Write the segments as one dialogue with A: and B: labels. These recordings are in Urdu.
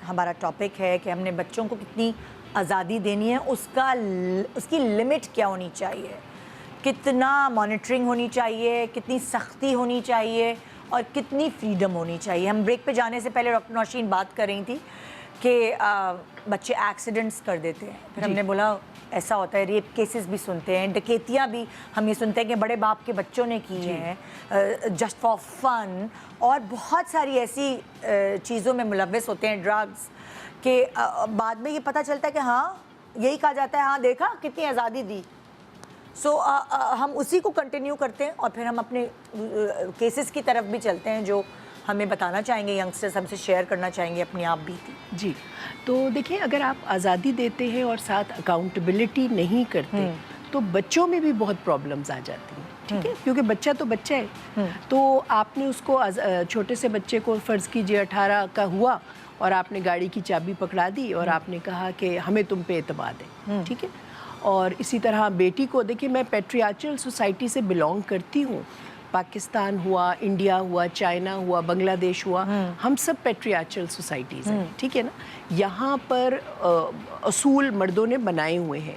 A: ہمارا ٹاپک ہے کہ ہم نے بچوں کو کتنی آزادی دینی ہے، اس کی لمٹ کیا ہونی چاہیے، کتنا مانیٹرنگ ہونی چاہیے، کتنی سختی ہونی چاہیے اور کتنی فریڈم ہونی چاہیے۔ ہم بریک پہ جانے سے پہلے ڈاکٹر نوشین بات کر رہی تھی کہ بچے ایکسیڈنٹس کر دیتے ہیں، پھر ہم نے بولا ایسا ہوتا ہے، ریپ کیسز بھی سنتے ہیں، ڈکیتیاں بھی ہم یہ سنتے ہیں کہ بڑے باپ کے بچوں نے کی ہیں جسٹ فار فن، اور بہت ساری ایسی چیزوں میں ملوث ہوتے ہیں، ڈرگس، کہ بعد میں یہ پتہ چلتا ہے کہ ہاں یہی کہا جاتا ہے ہاں دیکھا کتنی آزادی دی۔ سو ہم اسی کو کنٹینیو کرتے ہیں اور پھر ہم اپنے کیسز کی طرف بھی چلتے ہیں جو ہمیں بتانا چاہیں گے، ینگسٹرز ہم سے شیئر کرنا چاہیں گے اپنی آپ بھی تھی۔
B: جی، تو دیکھیں اگر آپ آزادی دیتے ہیں اور ساتھ اکاؤنٹیبلٹی نہیں کرتے تو بچوں میں بھی بہت پرابلمز آ جاتی ہیں، ٹھیک ہے، کیونکہ بچہ تو بچہ ہے۔ تو آپ نے اس کو چھوٹے سے بچے کو فرض کیجئے 18 کا ہوا اور آپ نے گاڑی کی چابی پکڑا دی اور آپ نے کہا کہ ہمیں تم پہ اعتماد ہے، ٹھیک ہے۔ اور اسی طرح بیٹی کو دیکھیں، میں پیٹریارچل سوسائٹی سے بلونگ کرتی ہوں، پاکستان ہوا، انڈیا ہوا، چائنا ہوا، بنگلہ دیش ہوا، ہم سب پیٹریارچل سوسائٹیز ہیں، ٹھیک ہے نا۔ یہاں پر اصول مردوں نے بنائے ہوئے ہیں،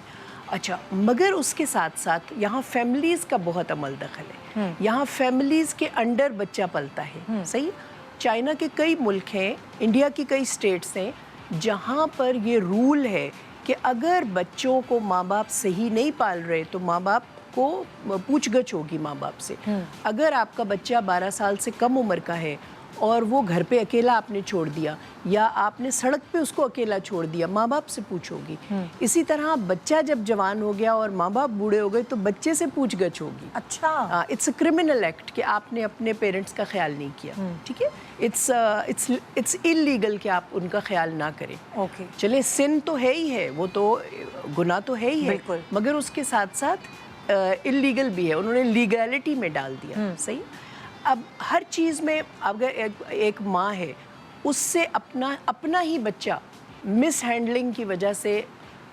B: اچھا، مگر اس کے ساتھ ساتھ یہاں فیملیز کا بہت عمل دخل ہے، یہاں فیملیز کے انڈر بچہ پلتا ہے، صحیح۔ چائنا کے کئی ملک ہیں، انڈیا کی کئی سٹیٹس ہیں جہاں پر یہ رول ہے کہ اگر بچوں کو ماں باپ صحیح نہیں پال رہے تو ماں باپ کو پوچھ گچھ ہوگی ماں باپ سے۔ اگر آپ کا بچہ 12 سال سے کم عمر کا ہے اور وہ گھر پہ اکیلا آپ نے چھوڑ دیا یا آپ نے سڑک پہ اس کو اکیلا چھوڑ دیا، ماں باپ سے پوچھو گی۔ اسی طرح بچہ جب جوان ہو گیا اور ماں باپ بوڑھے ہو گئے تو بچے سے پوچھ گچھ ہوگی۔
A: اچھا،
B: اٹس اے کرمنل ایکٹ کہ آپ نے اپنے پیرنٹس کا خیال نہیں کیا، ٹھیک ہے، اٹس انلیگل کہ آپ ان کا خیال نہ کریں۔
A: اوکے،
B: چلے سن تو ہے ہی ہے، وہ تو گناہ تو ہے ہی ہے،
A: بالکل،
B: مگر اس کے ساتھ ساتھ انلیگل بھی ہے، انہوں نے لیگیلٹی میں ڈال دیا، صحیح۔ اب ہر چیز میں اگر ایک ماں ہے، اس سے اپنا ہی بچہ مس ہینڈلنگ کی وجہ سے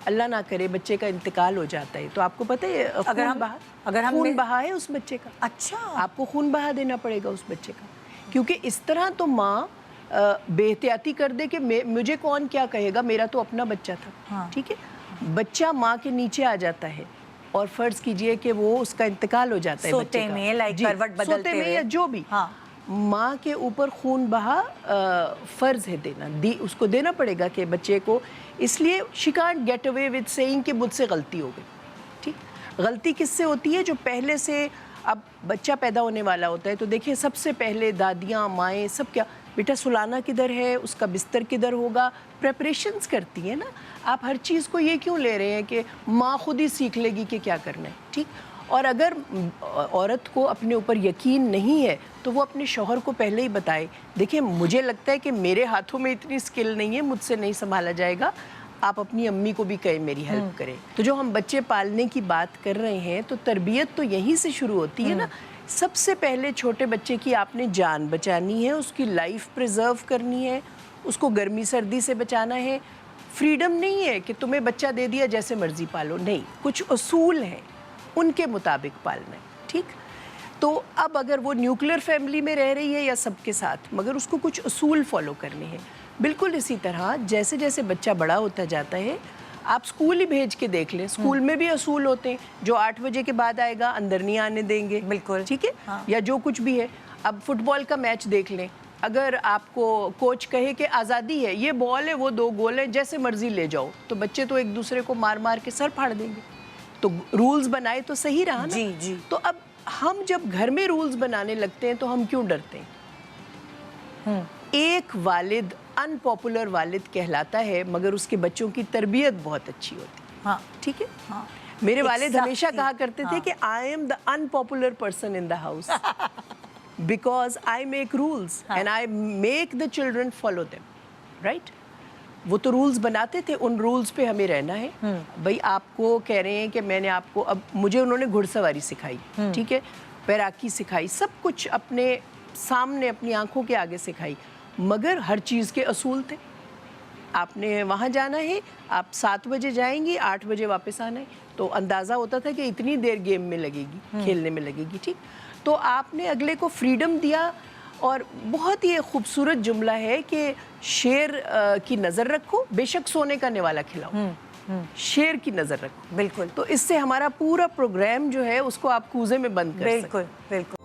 B: اللہ نہ کرے بچے کا انتقال ہو جاتا ہے، تو آپ کو پتہ ہے خون بہا ہے اس بچے کا،
A: اچھا،
B: آپ کو خون بہا دینا پڑے گا اس بچے کا، کیونکہ اس طرح تو ماں بے احتیاطی کر دے کہ مجھے کون کیا کہے گا، میرا تو اپنا بچہ تھا، ٹھیک ہے۔ بچہ ماں کے نیچے آ جاتا ہے اور فرض کیجئے کہ وہ اس کا انتقال ہو جاتا ہے بچے کا، سوتے میں یا جو بھی، ماں کے اوپر خون بہا فرض ہے دینا، اس کو دینا پڑے گا کہ بچے کو، اس لیے she can't get away with saying کہ مجھ سے غلطی ہو گئی، ٹھیک۔ غلطی کس سے ہوتی ہے؟ جو پہلے سے، اب بچہ پیدا ہونے والا ہوتا ہے تو دیکھیں سب سے پہلے دادیاں مائیں سب کیا، بیٹا سلانا کدھر ہے، اس کا بستر کدھر ہوگا، پریپریشنز کرتی ہیں نا۔ آپ ہر چیز کو یہ کیوں لے رہے ہیں کہ ماں خود ہی سیکھ لے گی کہ کیا کرنا ہے، ٹھیک۔ اور اگر عورت کو اپنے اوپر یقین نہیں ہے تو وہ اپنے شوہر کو پہلے ہی بتائے، دیکھیں مجھے لگتا ہے کہ میرے ہاتھوں میں اتنی سکل نہیں ہے، مجھ سے نہیں سنبھالا جائے گا، آپ اپنی امی کو بھی کہیں میری ہیلپ کریں۔ تو جو ہم بچے پالنے کی بات کر رہے ہیں تو تربیت تو یہیں سے شروع ہوتی ہے نا۔ سب سے پہلے چھوٹے بچے کی آپ نے جان بچانی ہے، اس کی لائف پریزرو کرنی ہے، اس کو گرمی سردی سے بچانا ہے۔ فریڈم نہیں ہے کہ تمہیں بچہ دے دیا جیسے مرضی پالو، نہیں، کچھ اصول ہیں ان کے مطابق پالنا ہے، ٹھیک۔ تو اب اگر وہ نیوکلیر فیملی میں رہ رہی ہے یا سب کے ساتھ، مگر اس کو کچھ اصول فالو کرنے ہیں۔ بالکل اسی طرح جیسے جیسے بچہ بڑا ہوتا جاتا ہے، آپ اسکول ہی بھیج کے دیکھ لیں، اسکول میں بھی اصول ہوتے ہیں، جو 8 بجے کے بعد آئے گا اندر نہیں آنے دیں گے،
A: بالکل،
B: ٹھیک ہے، یا جو کچھ بھی ہے۔ اب فٹ بال کا میچ دیکھ لیں، اگر آپ کو کوچ کہے کہ آزادی ہے، یہ بال ہے وہ 2 گول ہیں، جیسے مرضی لے جاؤ، تو بچے تو ایک دوسرے کو مار مار کے سر پھاڑ دیں گے۔ تو رولز بنائے تو صحیح رہا نا۔
A: جی،
B: تو اب ہم جب گھر میں رولز بنانے لگتے ہیں تو ہم کیوں ڈرتے ہیں؟ ایک والد ان پاپولر والد کہلاتا ہے مگر اس کے بچوں کی تربیت بہت اچھی ہوتی ہے، ٹھیک ہے۔ میرے والد ہمیشہ کہا کرتے تھے کہ I am the unpopular person in the house because I make rules and I make the children follow them, right؟ وہ تو رولز بناتے تھے، ان رولز پہ ہمیں رہنا ہے۔ بھئی آپ کو کہہ رہے ہیں کہ میں نے آپ کو، اب مجھے انہوں نے گھڑ سواری سکھائی، ٹھیک ہے، پیراکی سکھائی، سب کچھ اپنے سامنے اپنی آنکھوں کے آگے سکھائی، مگر ہر چیز کے اصول تھے۔ آپ نے وہاں جانا ہے، آپ 7 بجے جائیں گی، 8 بجے واپس آنا ہے، تو اندازہ ہوتا تھا کہ اتنی دیر گیم میں لگے گی، کھیلنے میں لگے گی، ٹھیک۔ تو آپ نے اگلے کو فریڈم دیا اور بہت ہی خوبصورت جملہ ہے کہ شیر کی نظر رکھو، بے شک سونے کا نوالا کھلاؤ، شیر کی نظر رکھو.
A: بالکل.
B: تو اس سے ہمارا پورا پروگرام جو ہے اس کو آپ کوزے میں بند کر سکتے.
A: بالکل بالکل.